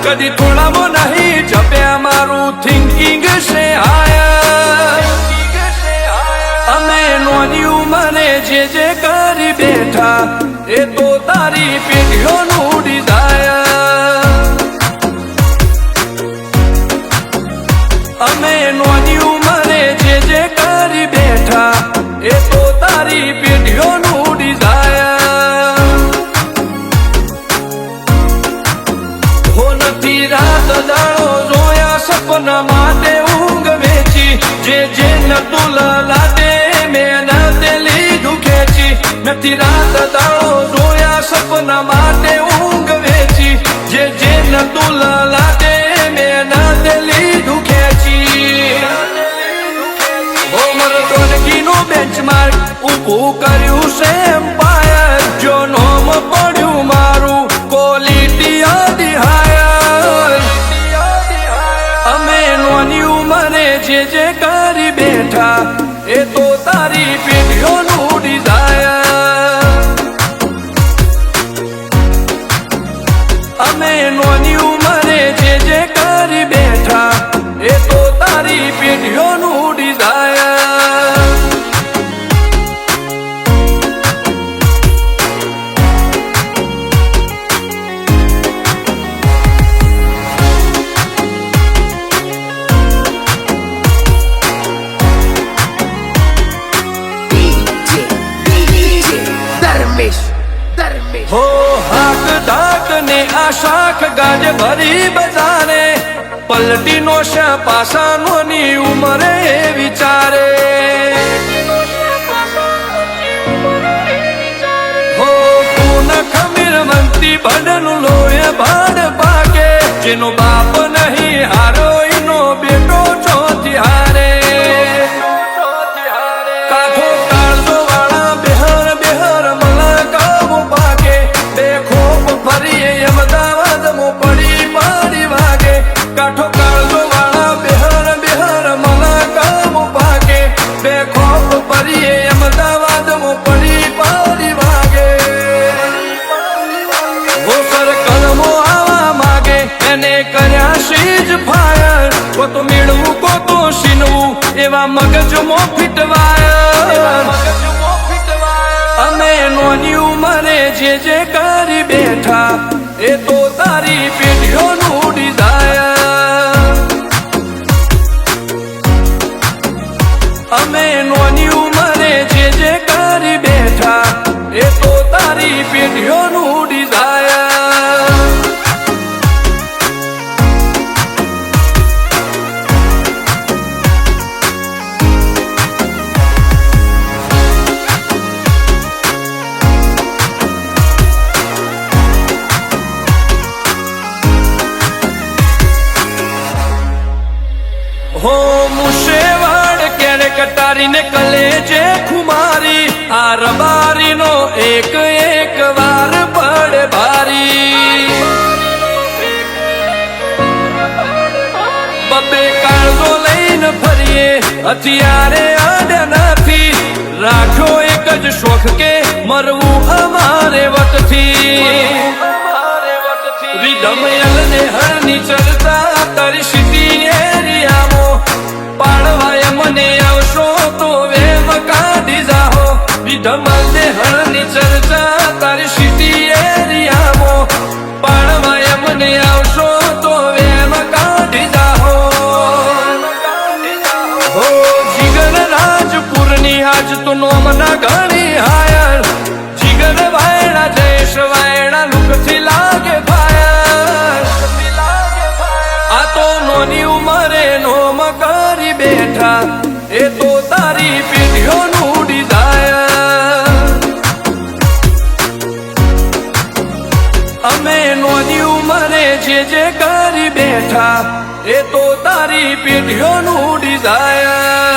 कदी थोड़ा वो नहीं जपे मारू थिंकिंग से आया अमे नोनी उमरे जे करी बैठा ए तो तारी पीढ़ियों नु डिजायर अमे नोनी उमरे जे करी बैठा ए तो तारी पीढ़ियों नु डिजायर रात दाड़ो जोया सपना माटे ऊंग वेची जे नतुल लादे में न लीधु खेची नथी रात दाड़ो जोया सपना माटे ऊंग वेची जे नतुल लादे में न लीधु खेची ओ मर्दोनगी नो बेंचमार्क ऊभू कर्यु से एम्पायर जो नोम पड्यु मारू क्वॉलिटी आदि हायर जे करी बैठा ए तो तारी पीढ़ियों नु डिजायर अमे नोनी उमरे जे करी बैठा ए तो तारी पीढ़ियों नु डिजायर हो हाक डाक ने आशाख गाज भरी बजारे पलटी नो पासा नोनी उमरे विचारे हो पून खमीर मंती बडन लोए बाड़ पाके जिनो बाप नहीं हारो इनो बेटो चौथी हारे काठो काळजो वाला बेहर बेहर मला काबू पाके देखो फरिए अहमदाबाद मो पड़ी पाड़ी भागे काठो काळजो वाला बेहर बेहर मला काबू पाके देखो फरिए अहमदाबाद मो पड़ी पाड़ी भागे वो सर कलमो आवा मागे एने कर्या शीज फायर को तो मिलवू को तो सीनवू एवा मगज मो फिटवायर अमे नोनी उमरे जे करी बैठा ए तो तारी पीढ़ियों नु डिजायर अमे नोनी उमरे जे करी बैठा ए तो तारी पीढ़ियों नु डिजायर हो मुशेवाड़ केरे कटारी ने कलेजे खुमारी आर बारी नो एक एक वार बड़े भारी बबे काळजो लईन फरिए हथियारे आडे नथी राखो एक ज शोख के मरवू हमारे वतथी रिधमयल ने हरनी चलता तारी सिटी एरिया मो पाड़वाय मने आवशो तो वेम काढी जाहो विधमल ने हरनी चर्चा तारी सिटी एरिया मो पाड़वाय मने आवशो तो वेम काढी जाहो हो जिगर राजपुरनी आज तो नोमना घणी हायर जिगर वायड़ा जयेश वायड़ा लुकथी लागे फायर आ तो नोनी उमरे नो मकर બેઠા એ તો તારી પેઢીઓનું ડિઝાયર. અમે નોની ઉંમરે જે કરી બેઠા એ તો તારી પેઢીઓનું ડિઝાયર.